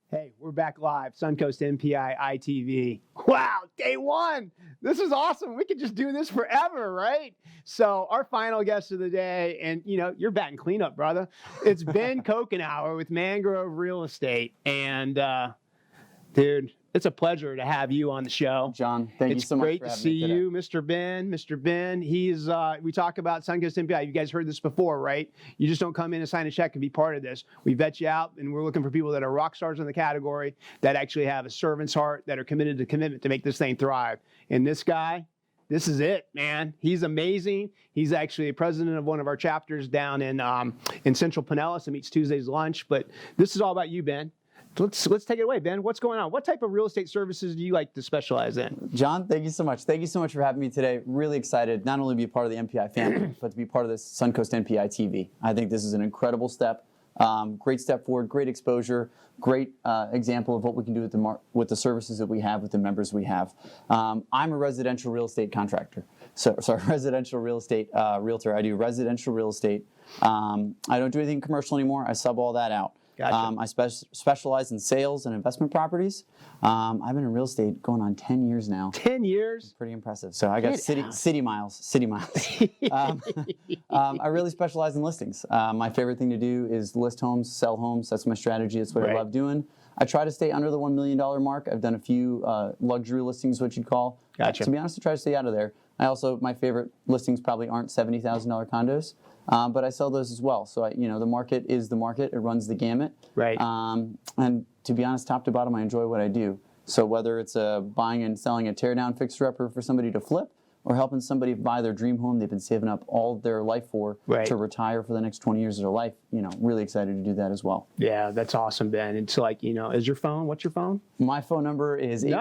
Hey, we're back live, Suncoast MPI ITV. Wow, day one. This is awesome. We could just do this forever, right? So our final guest of the day, and you're batting cleanup, brother. It's Ben Coughanour with Mangrove Real Estate. And dude, it's a pleasure to have you on the show. John, thank you so much for having me today. It's great to see you, Mr. Ben. Mr. Ben, he's, we talk about Suncoast MPI. You guys heard this before, right? You just don't come in and sign a check and be part of this. We vet you out, and we're looking for people that are rock stars in the category, that actually have a servant's heart, that are committed to commitment to make this thing thrive. And this guy, this is it, man. He's amazing. He's actually a president of one of our chapters down in Central Pinellas and meets Tuesdays lunch. But this is all about you, Ben. Let's take it away, Ben. What's going on? What type of real estate services do you like to specialize in? John, thank you so much. Thank you so much for having me today. Really excited not only to be a part of the MPI family, but to be part of this Suncoast MPI TV. I think this is an incredible step. Great step forward, great exposure, great example of what we can do with the services that we have, with the members we have. I'm a residential real estate contractor. Sorry, residential real estate realtor. I do residential real estate. I don't do anything commercial anymore. I sub all that out. Gotcha. I specialize in sales and investment properties. I've been in real estate going on 10 years now. 10 years? Pretty impressive. So I got city miles. I really specialize in listings. My favorite thing to do is list homes, sell homes. That's my strategy. That's what I love doing. I try to stay under the $1 million mark. I've done a few luxury listings, what you'd call. Gotcha. To be honest, I try to stay out of there. My favorite listings probably aren't $70,000 condos. But I sell those as well. So, the market is the market. It runs the gamut. Right. And to be honest, top to bottom, I enjoy what I do. So whether it's buying and selling a teardown fixer-upper for somebody to flip, or helping somebody buy their dream home they've been saving up all their life for to retire for the next 20 years of their life, really excited to do that as well. Yeah, that's awesome, Ben. It's like, is your phone, what's your phone? My phone number is... it's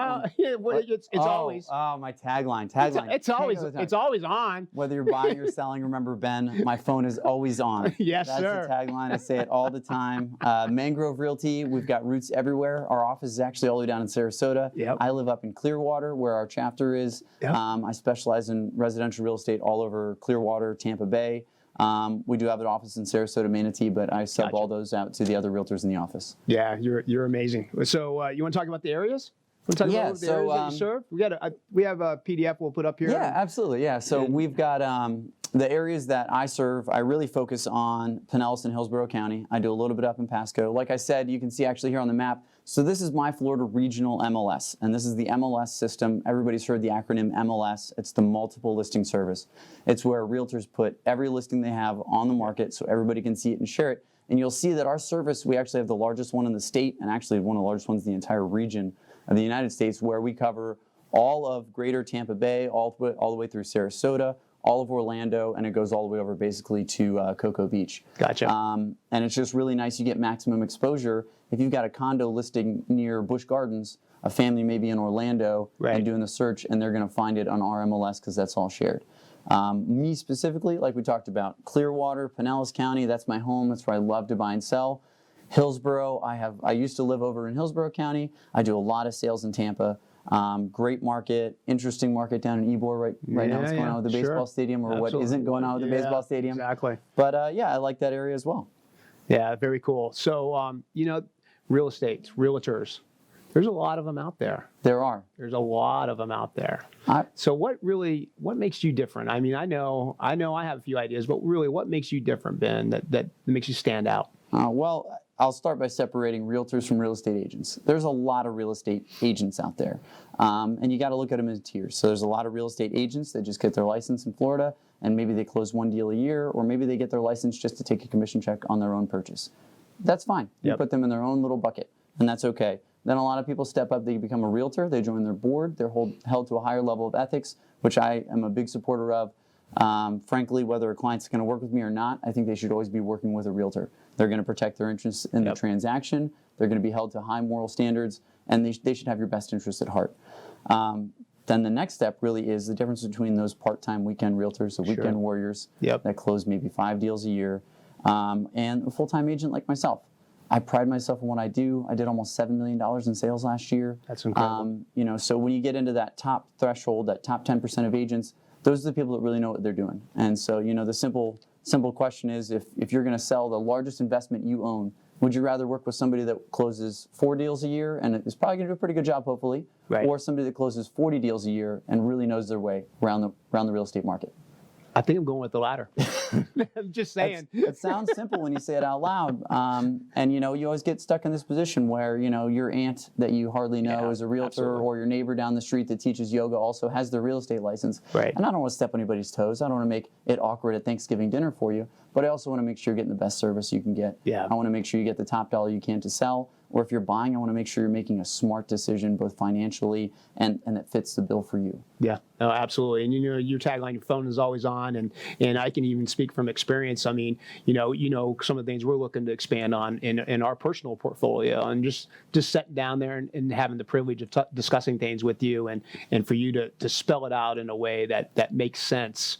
always... Oh, my tagline. It's always on. Whether you're buying or selling, remember, Ben, my phone is always on. Yes, that's sir. That's the tagline. I say it all the time. Mangrove Realty, we've got roots everywhere. Our office is actually all the way down in Sarasota. Yep. I live up in Clearwater, where our chapter is. Yep. I specialize in residential real estate all over Clearwater, Tampa Bay. We do have an office in Sarasota, Manatee, but I sub all those out to the other realtors in the office. Yeah, you're amazing. So you want to talk about the areas? Want to talk about the areas that you serve? We have a PDF we'll put up here. Yeah, absolutely. Yeah, so we've got the areas that I serve. I really focus on Pinellas and Hillsborough County. I do a little bit up in Pasco. Like I said, you can see actually here on the map. So this is my Florida Regional MLS, and this is the MLS system. Everybody's heard the acronym MLS. It's the multiple listing service. It's where realtors put every listing they have on the market so everybody can see it and share it. And you'll see that our service, we actually have the largest one in the state, and actually one of the largest ones in the entire region of the United States, where we cover all of greater Tampa Bay, all the way through Sarasota, all of Orlando, and it goes all the way over basically to Cocoa Beach. Gotcha. And it's just really nice. You get maximum exposure. If you've got a condo listing near Busch Gardens, a family may be in Orlando and doing the search, and they're going to find it on our MLS because that's all shared. Me specifically, like we talked about, Clearwater, Pinellas County, that's my home. That's where I love to buy and sell. Hillsborough, I used to live over in Hillsborough County. I do a lot of sales in Tampa. Great market, interesting market down in Ybor right now. What's going on with the baseball stadium, or what isn't going on with the baseball stadium. Exactly. But I like that area as well. Yeah, very cool. So, real estate, realtors, there's a lot of them out there. There are. There's a lot of them out there. So what makes you different? I mean, I know I have a few ideas, but really what makes you different, Ben, that makes you stand out? Well, I'll start by separating realtors from real estate agents. There's a lot of real estate agents out there, and you got to look at them in tiers. So there's a lot of real estate agents that just get their license in Florida, and maybe they close one deal a year, or maybe they get their license just to take a commission check on their own purchase. That's fine. You put them in their own little bucket, and that's okay. Then a lot of people step up, they become a realtor, they join their board, they're held to a higher level of ethics, which I am a big supporter of. Frankly, whether a client's going to work with me or not, I think they should always be working with a realtor. They're going to protect their interests in the transaction, they're going to be held to high moral standards, and they should have your best interests at heart. Then the next step really is the difference between those part-time weekend realtors, the weekend warriors that close maybe 5 deals a year, and a full-time agent like myself. I pride myself in what I do. I did almost $7 million in sales last year. That's incredible. So when you get into that top threshold, that top 10% of agents, those are the people that really know what they're doing. And so, the simple question is, if you're going to sell the largest investment you own, Would you rather work with somebody that closes 4 deals a year and is probably going to do a pretty good job, hopefully, Right. or somebody that closes 40 deals a year and really knows their way around the real estate market? I think I'm going with the latter. I'm just saying. It sounds simple when you say it out loud, and you always get stuck in this position where your aunt that you hardly know Yeah, is a realtor, absolutely. or your neighbor down the street that teaches yoga also has their real estate license. Right. And I don't want to step on anybody's toes. I don't want to make it awkward at Thanksgiving dinner for you, but I also want to make sure you're getting the best service you can get. Yeah. I want to make sure you get the top dollar you can to sell. Or if you're buying, I want to make sure you're making a smart decision, both financially and that fits the bill for you. Yeah, no, absolutely. And your tagline, your phone is always on, and I can even speak from experience. I mean, some of the things we're looking to expand on in our personal portfolio, and just sitting down there and having the privilege of discussing things with you, and for you to spell it out in a way that makes sense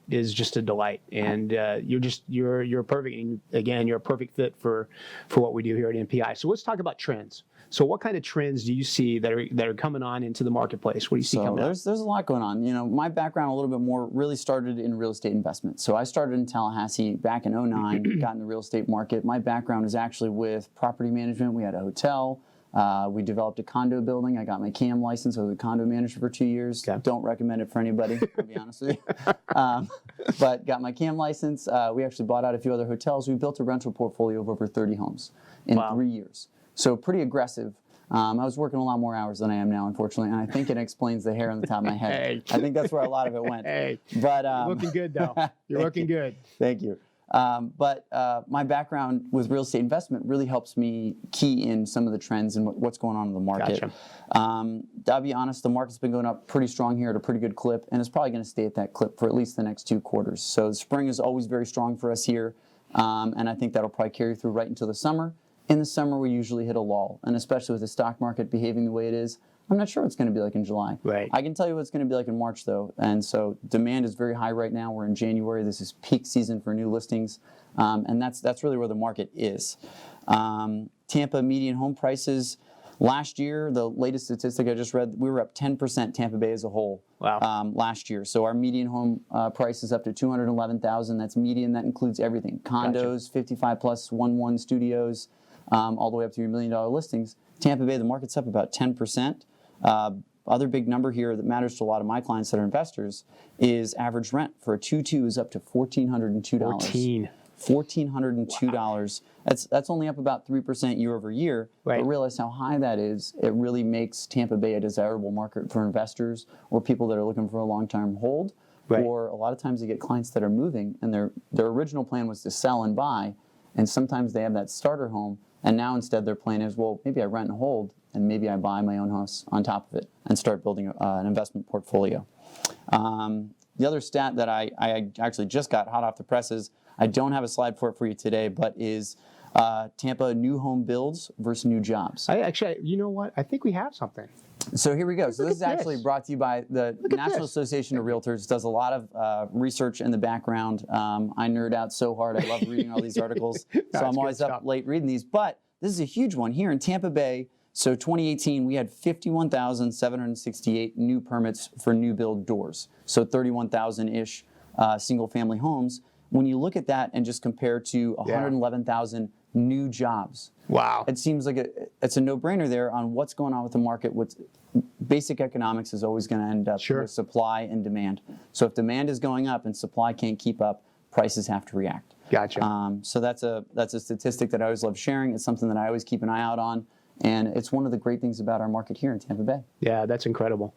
is just a delight. And you're perfect. And again, you're a perfect fit for what we do here at MPI. So let's talk about trends. So what kind of trends do you see that are coming on into the marketplace? What do you see coming up? There's a lot going on. My background a little bit more really started in real estate investment. So I started in Tallahassee back in 2009, got in the real estate market. My background is actually with property management. We had a hotel. We developed a condo building. I got my CAM license. I was a condo manager for 2 years. Okay. Don't recommend it for anybody, to be honest with you. But got my CAM license. We actually bought out a few other hotels. We built a rental portfolio of over 30 homes in Wow. 3 years. So pretty aggressive. I was working a lot more hours than I am now, unfortunately, and I think it explains the hair on the top of my head. Hey. I think that's where a lot of it went. Hey, But you're looking good though. You're Thank looking you. good. Thank you. But my background with real estate investment really helps me key in some of the trends and what's going on in the market. Gotcha. I'll be honest, the market's been going up pretty strong here at a pretty good clip, and it's probably going to stay at that clip for at least the next 2 quarters. So the spring is always very strong for us here, and I think that'll probably carry through right until the summer. In the summer, we usually hit a lull, and especially with the stock market behaving the way it is, I'm not sure what it's going to be like in July. Right. I can tell you what it's going to be like in March, though, and so demand is very high right now. We're in January. This is peak season for new listings, and that's really where the market is. Tampa median home prices. Last year, the latest statistic I just read, we were up 10% Tampa Bay as a whole. Wow. Last year. So our median home price is up to $211,000. That's median. That includes everything: condos, 55 plus 1-1 studios, all the way up to your $1 million listings. Tampa Bay, the market's up about 10%. Other big number here that matters to a lot of my clients that are investors is average rent for a 2-2 is up to $1,402. $1,402. That's only up about 3% year over year. Right. But realize how high that is. It really makes Tampa Bay a desirable market for investors or people that are looking for a long-term hold. Right. Or a lot of times you get clients that are moving and their original plan was to sell and buy, and sometimes they have that starter home, and now instead their plan is, well, maybe I rent and hold, and maybe I buy my own house on top of it and start building an investment portfolio. The other stat that I actually just got hot off the presses, I don't have a slide for it for you today, but is Tampa new home builds versus new jobs. You know what? I think we have something. So here we go. So Look this is at actually this. brought to you by the Look at National this. Association of Realtors. Does a lot of research in the background. I nerd out so hard. I love reading all these articles. So That's I'm good always stuff. up late reading these. But this is a huge one here in Tampa Bay. So 2018, we had 51,768 new permits for new build doors. So 31,000-ish single-family homes. When you look at that and just compare to 111,000 new jobs, Wow. it seems like it's a no-brainer there on what's going on with the market. Basic economics is always going to end up Sure. with supply and demand. So if demand is going up and supply can't keep up, prices have to react. Gotcha. So that's a statistic that I always love sharing. It's something that I always keep an eye out on, and it's one of the great things about our market here in Tampa Bay. Yeah, that's incredible.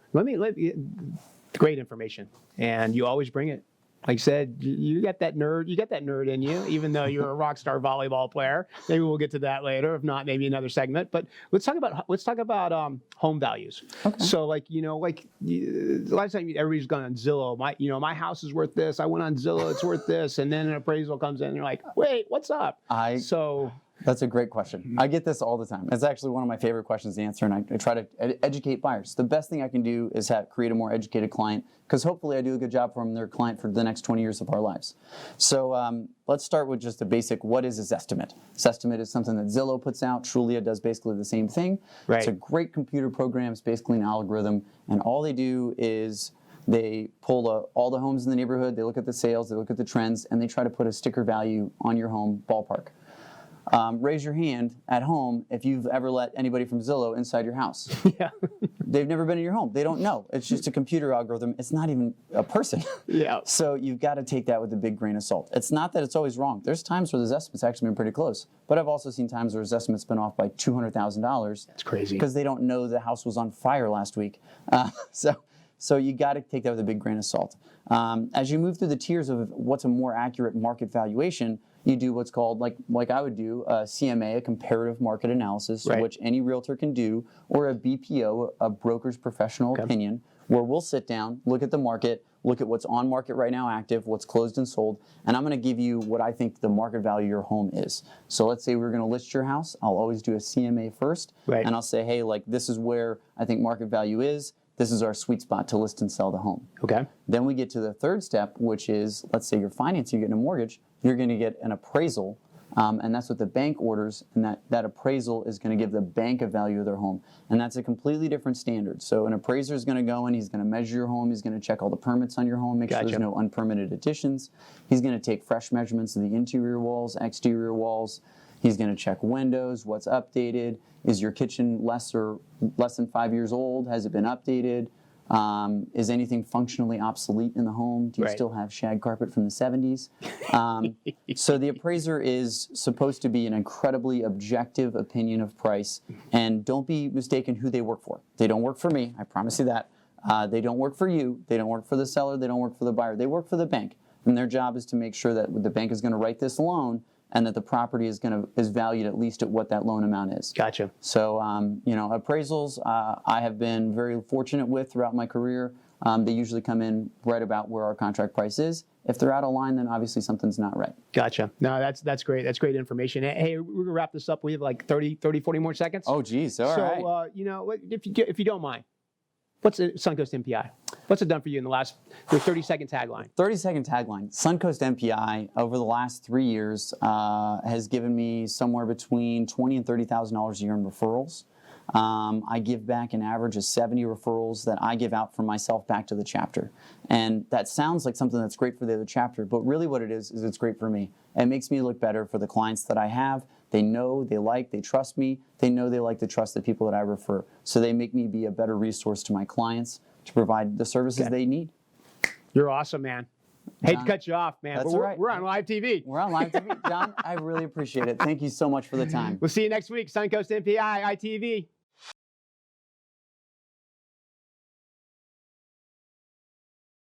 Great information, and you always bring it. Like I said, you got that nerd in you, even though you're a rock star volleyball player. Maybe we'll get to that later. If not, maybe another segment. But let's talk about home values. Okay. So a lot of times everybody's gone on Zillow. My house is worth this. I went on Zillow. It's worth this. And then an appraisal comes in and you're like, wait, what's up? That's a great question. I get this all the time. It's actually one of my favorite questions to answer, and I try to educate buyers. The best thing I can do is create a more educated client, because hopefully I do a good job for them, their client, for the next 20 years of our lives. So let's start with just a basic, what is Zestimate? Zestimate is something that Zillow puts out. Trulia does basically the same thing. Right. It's a great computer program. It's basically an algorithm, and all they do is they pull all the homes in the neighborhood, they look at the sales, they look at the trends, and they try to put a sticker value on your home ballpark. Raise your hand at home if you've ever let anybody from Zillow inside your house. Yeah. They've never been in your home. They don't know. It's just a computer algorithm. It's not even a person. Yeah. So you've got to take that with a big grain of salt. It's not that it's always wrong. There's times where the estimate's actually been pretty close. But I've also seen times where his estimate's been off by $200,000. That's crazy. Because they don't know the house was on fire last week. So you got to take that with a big grain of salt. As you move through the tiers of what's a more accurate market valuation, you do what's called, like I would do, a CMA, a comparative market analysis, Right. which any realtor can do, or a BPO, a broker's professional opinion, where we'll sit down, look at the market, look at what's on market right now active, what's closed and sold, and I'm going to give you what I think the market value of your home is. So let's say we're going to list your house. I'll always do a CMA first, Right. and I'll say, hey, this is where I think market value is. This is our sweet spot to list and sell the home. Okay. Then we get to the third step, which is, let's say you're financing, you're getting a mortgage, you're going to get an appraisal, and that's what the bank orders, and that appraisal is going to give the bank a value of their home. And that's a completely different standard. So an appraiser is going to go in, he's going to measure your home, he's going to check all the permits on your home, make sure there's no unpermitted additions. He's going to take fresh measurements of the interior walls, exterior walls. He's going to check windows, what's updated. Is your kitchen less than 5 years old? Has it been updated? Is anything functionally obsolete in the home? Do you still have shag carpet from the 70s? So the appraiser is supposed to be an incredibly objective opinion of price, and don't be mistaken who they work for. They don't work for me, I promise you that. They don't work for you. They don't work for the seller. They don't work for the buyer. They work for the bank, and their job is to make sure that the bank is going to write this loan and that the property is valued at least at what that loan amount is. Gotcha. So, appraisals I have been very fortunate with throughout my career. They usually come in right about where our contract price is. If they're out of line, then obviously something's not right. Gotcha. No, that's great. That's great information. Hey, we're going to wrap this up. We have like 30, 40 more seconds. Oh, geez. All right. So, if you don't mind, what's a Suncoast MPI? What's it done for you in the 30-second tagline? 30-second tagline. Suncoast MPI over the last 3 years has given me somewhere between $20,000 and $30,000 a year in referrals. I give back an average of 70 referrals that I give out from myself back to the chapter. And that sounds like something that's great for the other chapter, but really what it is it's great for me. It makes me look better for the clients that I have. They know, they trust me. They know they like to trust the people that I refer. So they make me be a better resource to my clients to provide the services they need. You're awesome, man. Hate to cut you off, man. That's But all right. We're on live TV. We're on live TV. John, I really appreciate it. Thank you so much for the time. We'll see you next week. Suncoast MPI, ITV.